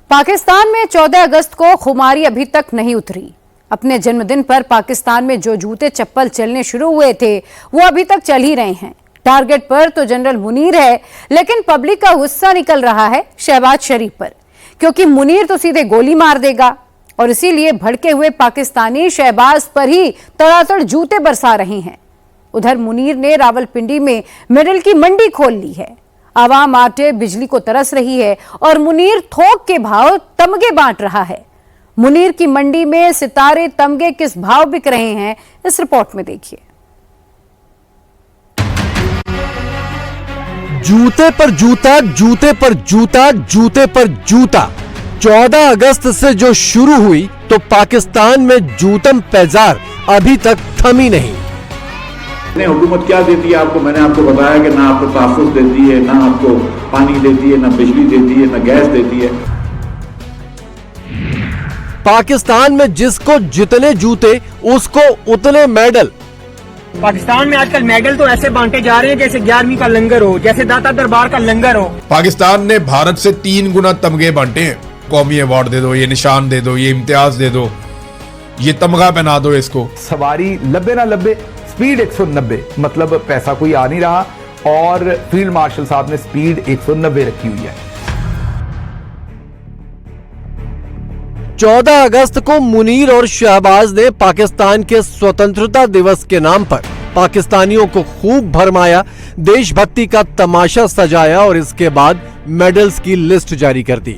पाकिस्तान में 14 अगस्त को खुमारी अभी तक नहीं उतरी। अपने जन्मदिन पर पाकिस्तान में जो जूते चप्पल चलने शुरू हुए थे वो अभी तक चल ही रहे हैं। टारगेट पर तो जनरल मुनीर है, लेकिन पब्लिक का गुस्सा निकल रहा है शहबाज शरीफ पर, क्योंकि मुनीर तो सीधे गोली मार देगा और इसीलिए भड़के हुए पाकिस्तानी शहबाज पर ही तड़ातड़ जूते बरसा रहे हैं। उधर मुनीर ने रावलपिंडी में मेडल की मंडी खोल ली है। आवाम आटे बिजली को तरस रही है और मुनीर थोक के भाव तमगे बांट रहा है। मुनीर की मंडी में सितारे तमगे किस भाव बिक रहे हैं, इस रिपोर्ट में देखिए। जूते पर जूता, जूते पर जूता, जूते पर जूता। 14 अगस्त से जो शुरू हुई तो पाकिस्तान में जूतम पैजार अभी तक थमी नहीं। हुकूमत क्या देती है आपको? मैंने आपको बताया कि ना आपको तहफ़्फ़ुज़ देती है, ना आपको पानी देती है, ना बिजली देती है, ना गैस देती है। पाकिस्तान में जिसको जितने जूते उसको उतने मेडल। पाकिस्तान में आजकल मेडल तो ऐसे बांटे जा रहे हैं जैसे 11वीं का लंगर हो, जैसे दाता दरबार का लंगर हो। पाकिस्तान ने भारत से 3 गुना तमगे बांटे हैं। कौमी अवार्ड दे दो, ये निशान दे दो, ये इम्तियाज दे दो, ये तमगा पहना दो इसको। सवारी लब्बे ना लब्बे, स्पीड 190, मतलब पैसा कोई आ नहीं रहा और फील्ड मार्शल साहब ने स्पीड 190 रखी हुई है। 14 अगस्त को मुनीर और शहबाज ने पाकिस्तान के स्वतंत्रता दिवस के नाम पर पाकिस्तानियों को खूब भरमाया, देशभक्ति का तमाशा सजाया और इसके बाद मेडल्स की लिस्ट जारी कर दी।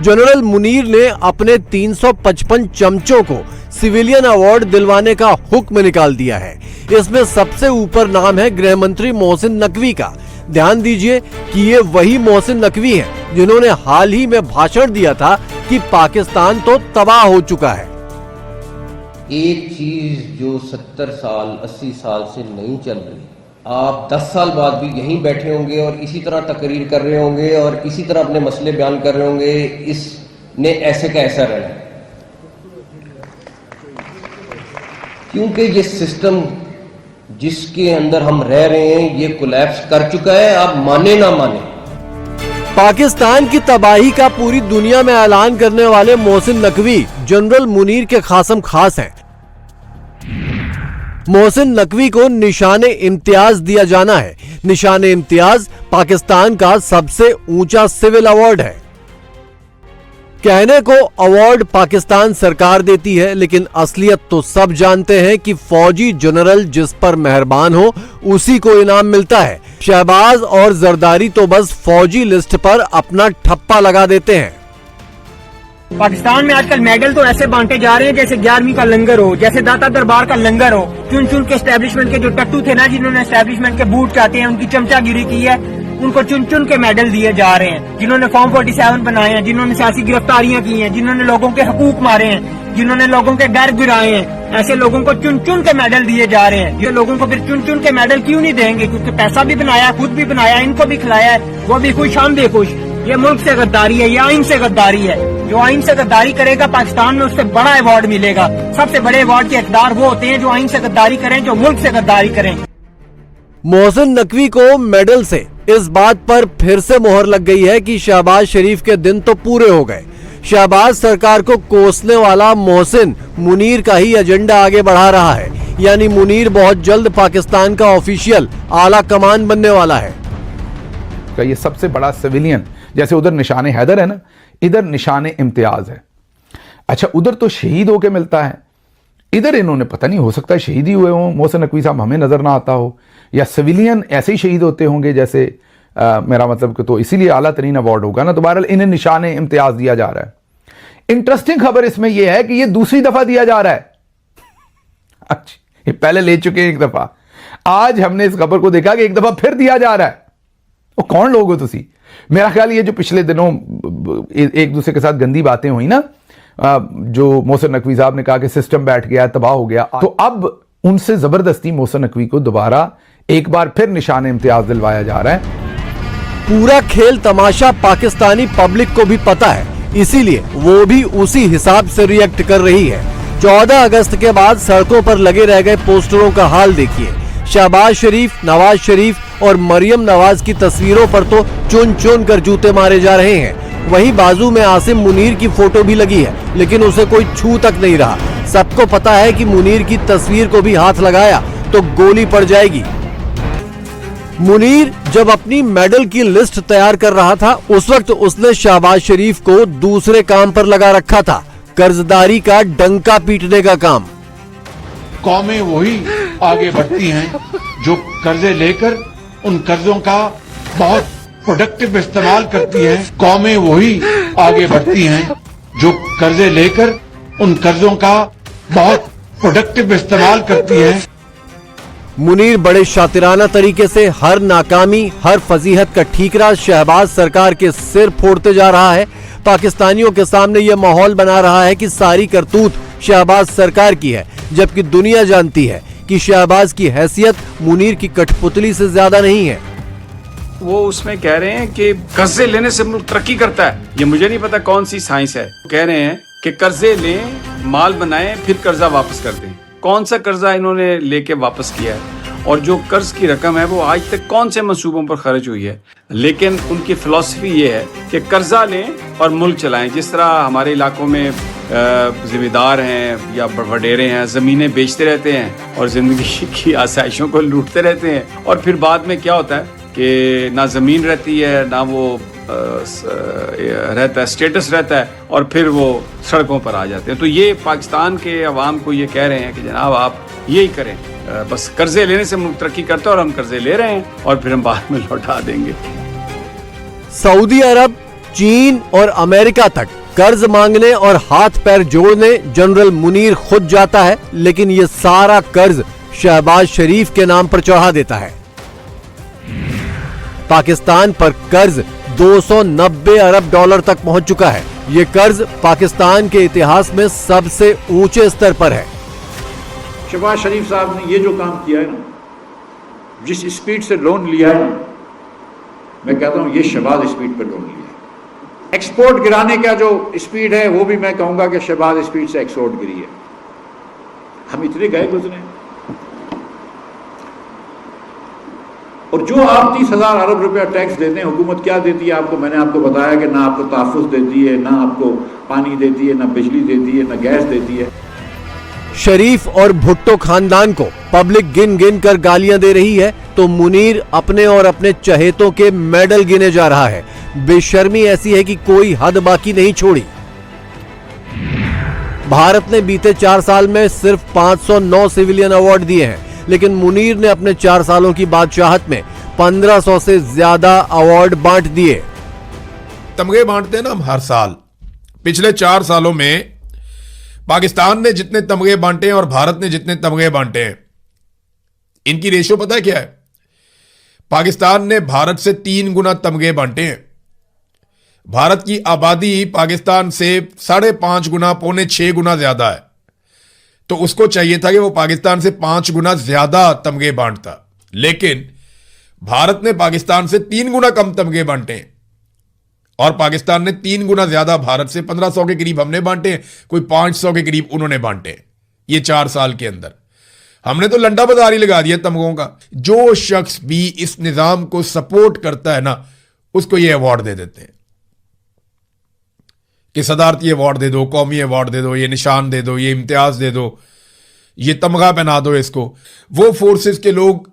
जनरल मुनीर ने अपने 355 चमचों को सिविलियन अवार्ड दिलवाने का हुक्म निकाल दिया है। इसमें सबसे ऊपर नाम है गृह मंत्री मोहसिन नकवी का। ध्यान दीजिए कि ये वही मोहसिन नकवी हैं जिन्होंने हाल ही में भाषण दिया था कि पाकिस्तान तो तबाह हो चुका है। एक चीज जो 70 साल 80 साल से नहीं चल रही, आप 10 साल बाद भी यहीं बैठे होंगे और इसी तरह तकरीर कर रहे होंगे और इसी तरह अपने मसले बयान कर रहे होंगे। इसने ऐसे का ऐसा रहना, क्योंकि ये सिस्टम जिसके अंदर हम रह रहे हैं ये कोलैप्स कर चुका है, आप माने ना माने। पाकिस्तान की तबाही का पूरी दुनिया में ऐलान करने वाले मोहसिन नकवी जनरल मुनीर के खासम खास हैं। मोहसिन नकवी को निशाने इम्तियाज दिया जाना है। निशाने इम्तियाज पाकिस्तान का सबसे ऊंचा सिविल अवार्ड है। कहने को अवार्ड पाकिस्तान सरकार देती है, लेकिन असलियत तो सब जानते हैं कि फौजी जनरल जिस पर मेहरबान हो उसी को इनाम मिलता है। शहबाज और जरदारी तो बस फौजी लिस्ट पर अपना ठप्पा लगा देते हैं। पाकिस्तान में आजकल मेडल तो ऐसे बांटे जा रहे हैं जैसे 11वीं का लंगर हो, जैसे दाता दरबार का लंगर हो। चुन चुन के एस्टेब्लिशमेंट के जो टट्टू थे ना, जिन्होंने एस्टेब्लिशमेंट के बूट चाहते हैं, उनकी चमचागिरी की है, उनको चुन चुन के मेडल दिए जा रहे हैं। जिन्होंने फॉर्म 47 बनाए हैं, जिन्होंने सियासी गिरफ्तारियां की हैं, जिन्होंने लोगों के हकूक मारे हैं, जिन्होंने लोगों के घर गिराए हैं, ऐसे लोगों को चुन चुन के मेडल दिए जा रहे हैं। ये लोगों को फिर चुन चुन के मेडल क्यों नहीं देंगे? क्योंकि पैसा भी बनाया, खुद भी बनाया, इनको भी खिलाया है, वो भी खुश, हम भी खुश। ये मुल्क से गद्दारी है, ये आइन से गद्दारी है। जो आइन से गद्दारी करेगा पाकिस्तान में उससे बड़ा अवार्ड मिलेगा। सबसे बड़े अवार्ड के हकदार वो होते हैं जो आइन से गद्दारी करें, जो मुल्क से गद्दारी करें। मोहसिन नकवी को मेडल से इस बात पर फिर से मोहर लग गई है कि शहबाज शरीफ के दिन तो पूरे हो गए। शहबाज सरकार को कोसने वाला मोहसिन मुनीर का ही एजेंडा आगे बढ़ा रहा है, यानी मुनीर बहुत जल्द पाकिस्तान का ऑफिशियल आला कमान बनने वाला है। ये सबसे बड़ा सिविलियन, जैसे उधर निशाने हैदर है ना, इधर निशाने इम्तियाज है। अच्छा, उधर तो शहीद होके मिलता है, इधर इन्होंने पता नहीं, हो सकता है शहीद ही हुए हों मोहसिन नकवी साहब, हमें नजर ना आता हो, या सिविलियन ऐसे ही शहीद होते होंगे जैसे मेरा मतलब कि, तो इसीलिए आला तरीन अवार्ड होगा ना। तो बहरहाल इन्हें निशाने इम्तियाज दिया जा रहा है। इंटरेस्टिंग खबर इसमें यह है कि यह दूसरी दफा दिया जा रहा है। अच्छा, ये पहले ले चुके हैं एक दफा, आज हमने इस खबर को देखा कि एक दफा फिर दिया जा रहा है। वो कौन लोग हो तुसी? मेरा ख्याल ये जो पिछले दिनों एक दूसरे के साथ गंदी बातें हुई ना, जो मोहसिन नकवी साहब ने कहा कि सिस्टम बैठ गया, तबाह हो गया, तो अब उनसे जबरदस्ती मोहसिन नकवी को दोबारा एक बार फिर निशान इम्तियाज दिलवाया जा रहा है। पूरा खेल तमाशा पाकिस्तानी पब्लिक को भी पता है, इसीलिए वो भी उसी हिसाब से रिएक्ट कर रही है। 14 अगस्त के बाद सड़कों पर लगे रह गए पोस्टरों का हाल देखिए। शहबाज शरीफ, नवाज शरीफ और मरियम नवाज की तस्वीरों पर तो चुन चुन कर जूते मारे जा रहे हैं। वहीं बाजू में आसिम मुनीर की फोटो भी लगी है, लेकिन उसे कोई छू तक नहीं रहा। सबको पता है कि मुनीर की तस्वीर को भी हाथ लगाया तो गोली पड़ जाएगी। मुनीर जब अपनी मेडल की लिस्ट तैयार कर रहा था, उस वक्त उसने शहबाज शरीफ को दूसरे काम पर लगा रखा था, कर्जदारी का डंका पीटने का काम। कौमें वही आगे बढ़ती हैं जो कर्जे लेकर उन कर्जों का बहुत प्रोडक्टिव इस्तेमाल करती हैं। कौमें वही आगे बढ़ती हैं जो कर्जे लेकर उन कर्जों का बहुत प्रोडक्टिव इस्तेमाल करती हैं। मुनीर बड़े शातिराना तरीके से हर नाकामी, हर फजीहत का ठीकरा शहबाज सरकार के सिर फोड़ते जा रहा है। पाकिस्तानियों के सामने यह माहौल बना रहा है कि सारी करतूत शहबाज सरकार की है, जबकि दुनिया जानती है कि शहबाज की हैसियत मुनीर की कठपुतली से ज्यादा नहीं है। वो उसमें कह रहे हैं कि कर्जे लेने से मुल्क तरक्की करता है। ये मुझे नहीं पता कौन सी साइंस है। कह रहे हैं कि कर्जे लें, माल बनाएं, फिर कर्जा वापस कर दें। कौन सा कर्जा इन्होंने लेके वापस किया है और जो कर्ज की रकम है वो आज तक कौन से मंसूबों पर खर्च हुई है। लेकिन उनकी फिलॉसफी ये है कि कर्जा लें और मुल्क चलाएं। जिस तरह हमारे इलाकों में जिम्मेदार हैं या वडेरे हैं, ज़मीनें बेचते रहते हैं और ज़िंदगी की आसाइशों को लूटते रहते हैं, और फिर बाद में क्या होता है कि ना ज़मीन रहती है, ना वो रहता है, स्टेटस रहता है, और फिर वो सड़कों पर आ जाते हैं। तो ये पाकिस्तान के अवाम को ये कह रहे हैं कि जनाब आप यही करें, बस कर्जे लेने से मुल्क तरक्की करता है और हम कर्जे ले रहे हैं और फिर हम बाद में लौटा देंगे। सऊदी अरब, चीन और अमेरिका तक कर्ज मांगने और हाथ पैर जोड़ने जनरल मुनीर खुद जाता है, लेकिन ये सारा कर्ज शहबाज शरीफ के नाम पर चढ़ा देता है। पाकिस्तान पर कर्ज 290 अरब डॉलर तक पहुंच चुका है। ये कर्ज पाकिस्तान के इतिहास में सबसे ऊंचे स्तर पर है। शहबाज शरीफ साहब ने ये जो काम किया है ना, जिस स्पीड से लोन लिया है, मैं कहता हूं ये शहबाज स्पीड पर लोन लिया है। एक्सपोर्ट गिराने का जो स्पीड है वो भी मैं कहूंगा कि शहबाज स्पीड से एक्सपोर्ट गिरी है। हम इतने गए गुजरे, और जो आप 30,000 अरब रुपया टैक्स देते हैं, हुकूमत क्या देती है आपको? मैंने आपको बताया कि ना आपको तहफ़्फ़ुज़ देती है, ना आपको पानी देती है, ना बिजली देती है, ना गैस देती है। शरीफ और भुट्टो खानदान को पब्लिक गिन गिन कर गालियां दे रही है, तो मुनीर अपने और अपने चहेतों के मेडल गिने जा रहा है। बेशर्मी ऐसी है कि कोई हद बाकी नहीं छोड़ी। भारत ने बीते 4 साल में सिर्फ 509 सिविलियन अवार्ड दिए हैं, लेकिन मुनीर ने अपने 4 सालों की बादशाहत में 1500 से ज्यादा अवार्ड बांट दिए। तमगे बांटते हैं ना हम हर साल। पिछले 4 सालों में पाकिस्तान ने जितने तमगे बांटे हैं और भारत ने जितने तमगे बांटे हैं, इनकी रेशियो पता है क्या है? पाकिस्तान ने भारत से 3 गुना तमगे बांटे हैं। भारत की आबादी पाकिस्तान से 5.5 गुना, 5.25 गुना ज्यादा है, तो उसको चाहिए था कि वो पाकिस्तान से 5 गुना ज्यादा तमगे बांटता, लेकिन भारत ने पाकिस्तान से 3 गुना कम तमगे बांटे हैं और पाकिस्तान ने 3 गुना ज्यादा भारत से 1500 के करीब हमने बांटे, कोई 500 के करीब उन्होंने बांटे। ये 4 साल के अंदर हमने तो लंडा बाजार ही लगा दिया तमगों का। जो शख्स भी इस निजाम को सपोर्ट करता है ना, उसको ये अवार्ड दे देते हैं कि सदारती अवार्ड दे दो, कौमी अवार्ड दे दो, ये निशान दे दो, ये इम्तियाज दे दो, ये तमगा पहना दो इसको। वो फोर्सेस के लोग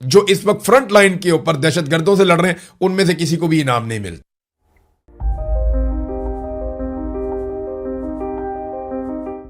जो इस वक्त फ्रंट लाइन के ऊपर दहशतगर्दों से लड़ रहे हैं, उनमें से किसी को भी इनाम नहीं मिलता।